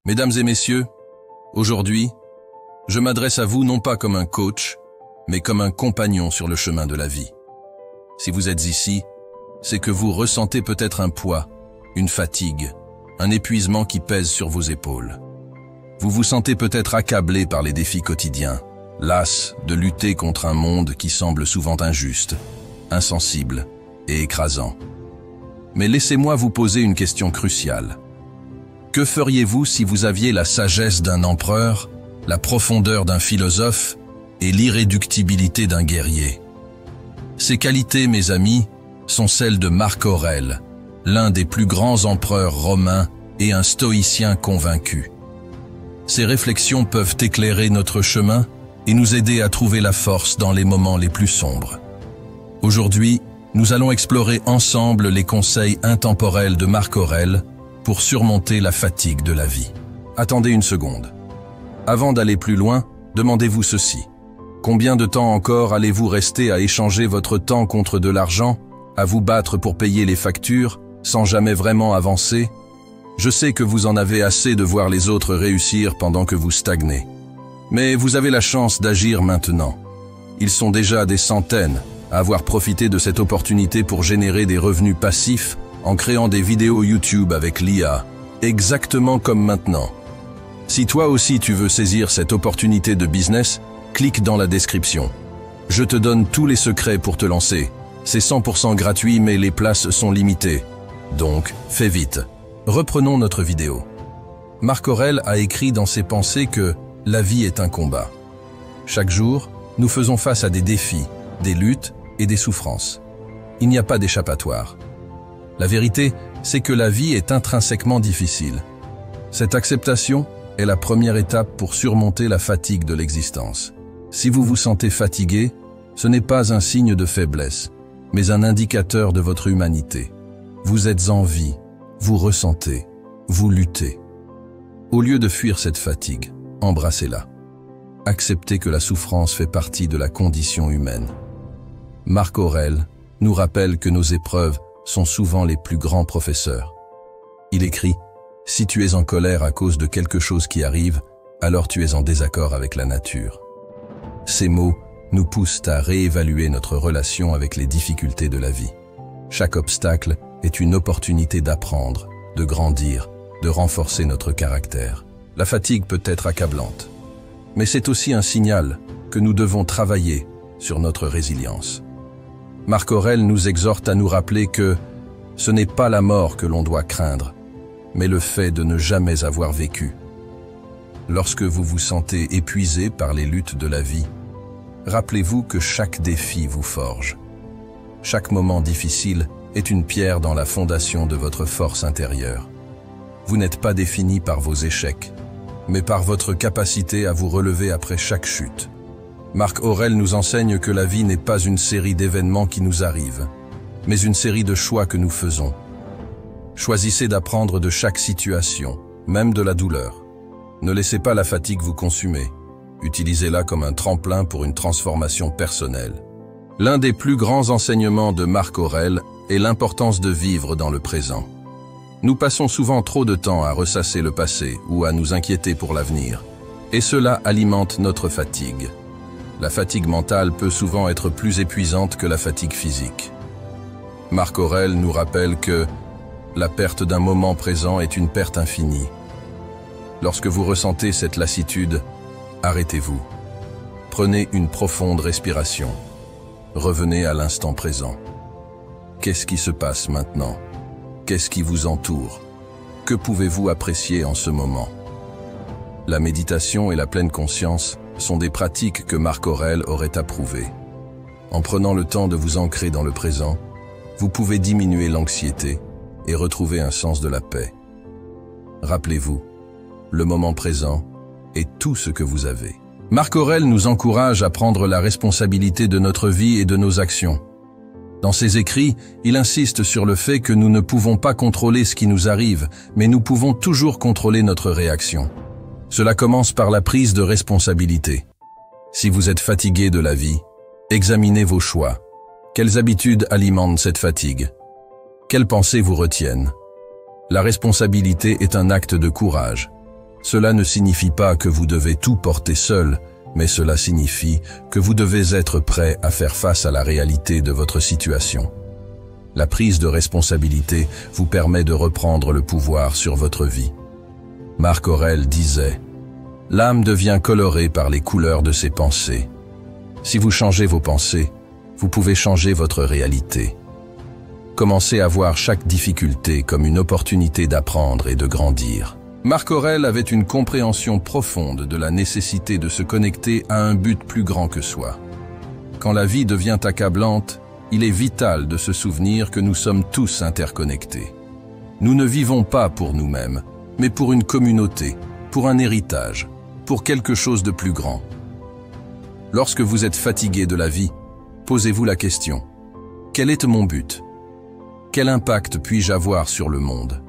Mesdames et messieurs, aujourd'hui, je m'adresse à vous non pas comme un coach, mais comme un compagnon sur le chemin de la vie. Si vous êtes ici, c'est que vous ressentez peut-être un poids, une fatigue, un épuisement qui pèse sur vos épaules. Vous vous sentez peut-être accablé par les défis quotidiens, las de lutter contre un monde qui semble souvent injuste, insensible et écrasant. Mais laissez-moi vous poser une question cruciale. Que feriez-vous si vous aviez la sagesse d'un empereur, la profondeur d'un philosophe et l'irréductibilité d'un guerrier? Ces qualités, mes amis, sont celles de Marc Aurèle, l'un des plus grands empereurs romains et un stoïcien convaincu. Ces réflexions peuvent éclairer notre chemin et nous aider à trouver la force dans les moments les plus sombres. Aujourd'hui, nous allons explorer ensemble les conseils intemporels de Marc Aurèle pour surmonter la fatigue de la vie. Attendez une seconde. Avant d'aller plus loin, demandez-vous ceci. Combien de temps encore allez-vous rester à échanger votre temps contre de l'argent, à vous battre pour payer les factures, sans jamais vraiment avancer? Je sais que vous en avez assez de voir les autres réussir pendant que vous stagnez. Mais vous avez la chance d'agir maintenant. Ils sont déjà des centaines à avoir profité de cette opportunité pour générer des revenus passifs en créant des vidéos YouTube avec l'IA, exactement comme maintenant. Si toi aussi tu veux saisir cette opportunité de business, clique dans la description. Je te donne tous les secrets pour te lancer. C'est 100% gratuit mais les places sont limitées. Donc, fais vite. Reprenons notre vidéo. Marc Aurèle a écrit dans ses pensées que la vie est un combat. Chaque jour, nous faisons face à des défis, des luttes et des souffrances. Il n'y a pas d'échappatoire. La vérité, c'est que la vie est intrinsèquement difficile. Cette acceptation est la première étape pour surmonter la fatigue de l'existence. Si vous vous sentez fatigué, ce n'est pas un signe de faiblesse, mais un indicateur de votre humanité. Vous êtes en vie, vous ressentez, vous luttez. Au lieu de fuir cette fatigue, embrassez-la. Acceptez que la souffrance fait partie de la condition humaine. Marc Aurèle nous rappelle que nos épreuves sont souvent les plus grands professeurs. Il écrit « Si tu es en colère à cause de quelque chose qui arrive, alors tu es en désaccord avec la nature. » Ces mots nous poussent à réévaluer notre relation avec les difficultés de la vie. Chaque obstacle est une opportunité d'apprendre, de grandir, de renforcer notre caractère. La fatigue peut être accablante, mais c'est aussi un signal que nous devons travailler sur notre résilience. Marc Aurèle nous exhorte à nous rappeler que ce n'est pas la mort que l'on doit craindre, mais le fait de ne jamais avoir vécu. Lorsque vous vous sentez épuisé par les luttes de la vie, rappelez-vous que chaque défi vous forge. Chaque moment difficile est une pierre dans la fondation de votre force intérieure. Vous n'êtes pas défini par vos échecs, mais par votre capacité à vous relever après chaque chute. Marc Aurèle nous enseigne que la vie n'est pas une série d'événements qui nous arrivent, mais une série de choix que nous faisons. Choisissez d'apprendre de chaque situation, même de la douleur. Ne laissez pas la fatigue vous consumer. Utilisez-la comme un tremplin pour une transformation personnelle. L'un des plus grands enseignements de Marc Aurèle est l'importance de vivre dans le présent. Nous passons souvent trop de temps à ressasser le passé ou à nous inquiéter pour l'avenir, et cela alimente notre fatigue. La fatigue mentale peut souvent être plus épuisante que la fatigue physique. Marc Aurèle nous rappelle que la perte d'un moment présent est une perte infinie. Lorsque vous ressentez cette lassitude, arrêtez-vous. Prenez une profonde respiration. Revenez à l'instant présent. Qu'est-ce qui se passe maintenant? Qu'est-ce qui vous entoure? Que pouvez-vous apprécier en ce moment? La méditation et la pleine conscience sont des pratiques que Marc Aurèle aurait approuvées. En prenant le temps de vous ancrer dans le présent, vous pouvez diminuer l'anxiété et retrouver un sens de la paix. Rappelez-vous, le moment présent est tout ce que vous avez. Marc Aurèle nous encourage à prendre la responsabilité de notre vie et de nos actions. Dans ses écrits, il insiste sur le fait que nous ne pouvons pas contrôler ce qui nous arrive, mais nous pouvons toujours contrôler notre réaction. Cela commence par la prise de responsabilité. Si vous êtes fatigué de la vie, examinez vos choix. Quelles habitudes alimentent cette fatigue? Quelles pensées vous retiennent? La responsabilité est un acte de courage. Cela ne signifie pas que vous devez tout porter seul, mais cela signifie que vous devez être prêt à faire face à la réalité de votre situation. La prise de responsabilité vous permet de reprendre le pouvoir sur votre vie. Marc Aurèle disait « L'âme devient colorée par les couleurs de ses pensées. Si vous changez vos pensées, vous pouvez changer votre réalité. Commencez à voir chaque difficulté comme une opportunité d'apprendre et de grandir. » Marc Aurèle avait une compréhension profonde de la nécessité de se connecter à un but plus grand que soi. Quand la vie devient accablante, il est vital de se souvenir que nous sommes tous interconnectés. Nous ne vivons pas pour nous-mêmes, mais pour une communauté, pour un héritage, pour quelque chose de plus grand. Lorsque vous êtes fatigué de la vie, posez-vous la question : quel est mon but ? Quel impact puis-je avoir sur le monde ?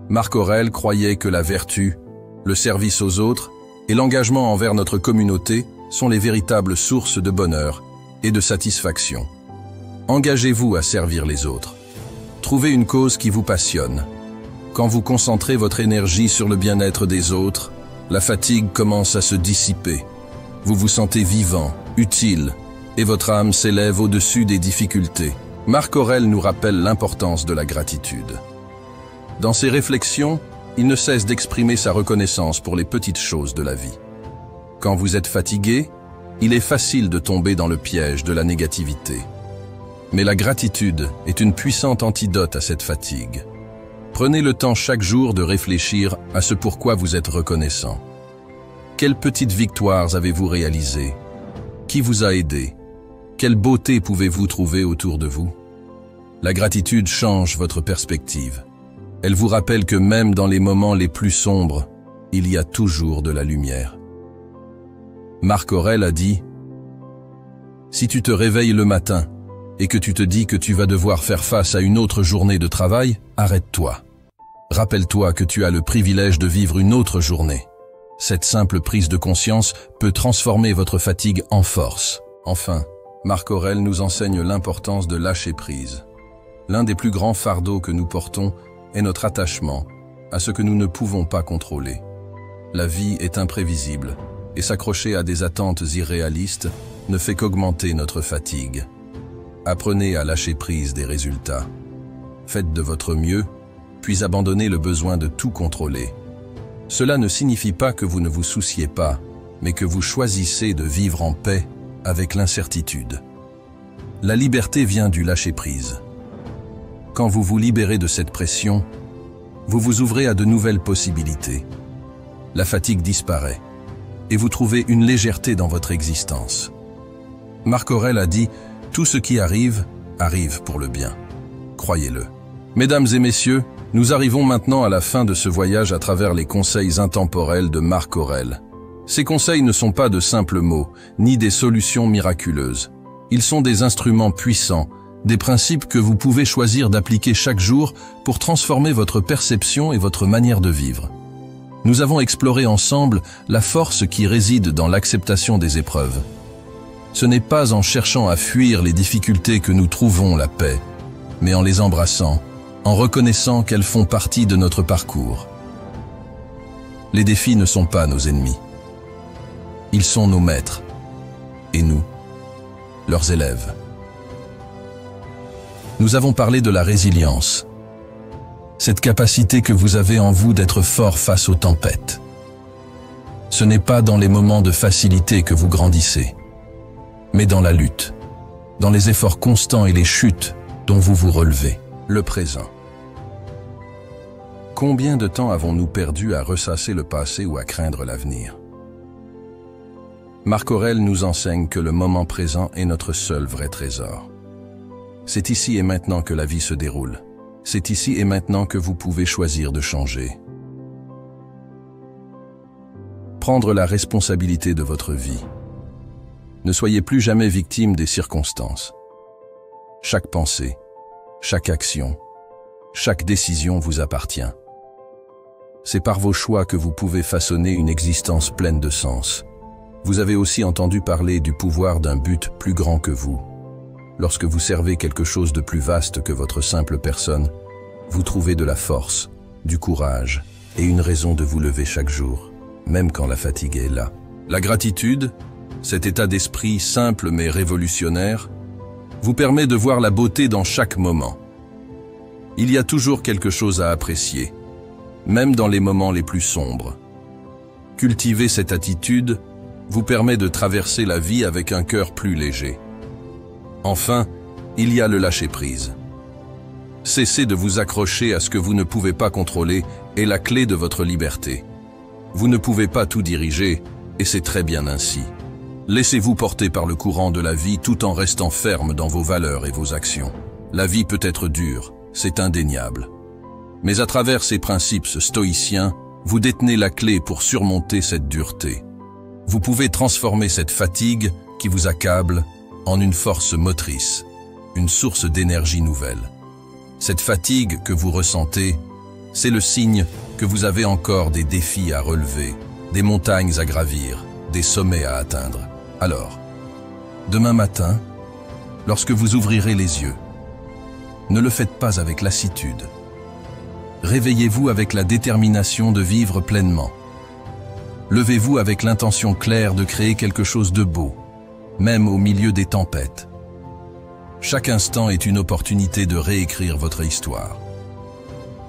Marc Aurèle croyait que la vertu, le service aux autres et l'engagement envers notre communauté sont les véritables sources de bonheur et de satisfaction. Engagez-vous à servir les autres. Trouvez une cause qui vous passionne. Quand vous concentrez votre énergie sur le bien-être des autres, la fatigue commence à se dissiper. Vous vous sentez vivant, utile, et votre âme s'élève au-dessus des difficultés. Marc Aurèle nous rappelle l'importance de la gratitude. Dans ses réflexions, il ne cesse d'exprimer sa reconnaissance pour les petites choses de la vie. Quand vous êtes fatigué, il est facile de tomber dans le piège de la négativité. Mais la gratitude est une puissante antidote à cette fatigue. Prenez le temps chaque jour de réfléchir à ce pourquoi vous êtes reconnaissant. Quelles petites victoires avez-vous réalisées? Qui vous a aidé? Quelle beauté pouvez-vous trouver autour de vous? La gratitude change votre perspective. Elle vous rappelle que même dans les moments les plus sombres, il y a toujours de la lumière. Marc Aurèle a dit « Si tu te réveilles le matin et que tu te dis que tu vas devoir faire face à une autre journée de travail, arrête-toi. Rappelle-toi que tu as le privilège de vivre une autre journée. Cette simple prise de conscience peut transformer votre fatigue en force. » Enfin, Marc Aurèle nous enseigne l'importance de lâcher prise. L'un des plus grands fardeaux que nous portons est notre attachement à ce que nous ne pouvons pas contrôler. La vie est imprévisible et s'accrocher à des attentes irréalistes ne fait qu'augmenter notre fatigue. Apprenez à lâcher prise des résultats. Faites de votre mieux, puis abandonnez le besoin de tout contrôler. Cela ne signifie pas que vous ne vous souciez pas, mais que vous choisissez de vivre en paix avec l'incertitude. La liberté vient du lâcher prise. Quand vous vous libérez de cette pression, vous vous ouvrez à de nouvelles possibilités. La fatigue disparaît et vous trouvez une légèreté dans votre existence. Marc Aurèle a dit « Tout ce qui arrive, arrive pour le bien ». Croyez-le. Mesdames et messieurs, nous arrivons maintenant à la fin de ce voyage à travers les conseils intemporels de Marc Aurèle. Ces conseils ne sont pas de simples mots, ni des solutions miraculeuses. Ils sont des instruments puissants, des principes que vous pouvez choisir d'appliquer chaque jour pour transformer votre perception et votre manière de vivre. Nous avons exploré ensemble la force qui réside dans l'acceptation des épreuves. Ce n'est pas en cherchant à fuir les difficultés que nous trouvons la paix, mais en les embrassant, en reconnaissant qu'elles font partie de notre parcours. Les défis ne sont pas nos ennemis. Ils sont nos maîtres, et nous, leurs élèves. Nous avons parlé de la résilience, cette capacité que vous avez en vous d'être fort face aux tempêtes. Ce n'est pas dans les moments de facilité que vous grandissez, mais dans la lutte, dans les efforts constants et les chutes dont vous vous relevez. Le présent. Combien de temps avons-nous perdu à ressasser le passé ou à craindre l'avenir? Marc Aurèle nous enseigne que le moment présent est notre seul vrai trésor. C'est ici et maintenant que la vie se déroule. C'est ici et maintenant que vous pouvez choisir de changer. Prendre la responsabilité de votre vie. Ne soyez plus jamais victime des circonstances. Chaque pensée, chaque action, chaque décision vous appartient. C'est par vos choix que vous pouvez façonner une existence pleine de sens. Vous avez aussi entendu parler du pouvoir d'un but plus grand que vous. Lorsque vous servez quelque chose de plus vaste que votre simple personne, vous trouvez de la force, du courage et une raison de vous lever chaque jour, même quand la fatigue est là. La gratitude, cet état d'esprit simple mais révolutionnaire, vous permet de voir la beauté dans chaque moment. Il y a toujours quelque chose à apprécier, même dans les moments les plus sombres. Cultiver cette attitude vous permet de traverser la vie avec un cœur plus léger. Enfin, il y a le lâcher-prise. Cessez de vous accrocher à ce que vous ne pouvez pas contrôler est la clé de votre liberté. Vous ne pouvez pas tout diriger, et c'est très bien ainsi. Laissez-vous porter par le courant de la vie tout en restant ferme dans vos valeurs et vos actions. La vie peut être dure, c'est indéniable. Mais à travers ces principes stoïciens, vous détenez la clé pour surmonter cette dureté. Vous pouvez transformer cette fatigue qui vous accable en une force motrice, une source d'énergie nouvelle. Cette fatigue que vous ressentez, c'est le signe que vous avez encore des défis à relever, des montagnes à gravir, des sommets à atteindre. Alors, demain matin, lorsque vous ouvrirez les yeux, ne le faites pas avec lassitude. Réveillez-vous avec la détermination de vivre pleinement. Levez-vous avec l'intention claire de créer quelque chose de beau, même au milieu des tempêtes. Chaque instant est une opportunité de réécrire votre histoire.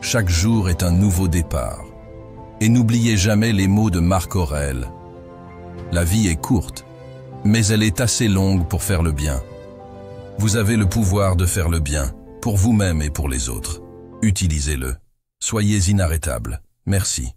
Chaque jour est un nouveau départ. Et n'oubliez jamais les mots de Marc Aurèle. La vie est courte, mais elle est assez longue pour faire le bien. Vous avez le pouvoir de faire le bien, pour vous-même et pour les autres. Utilisez-le. Soyez inarrêtable. Merci.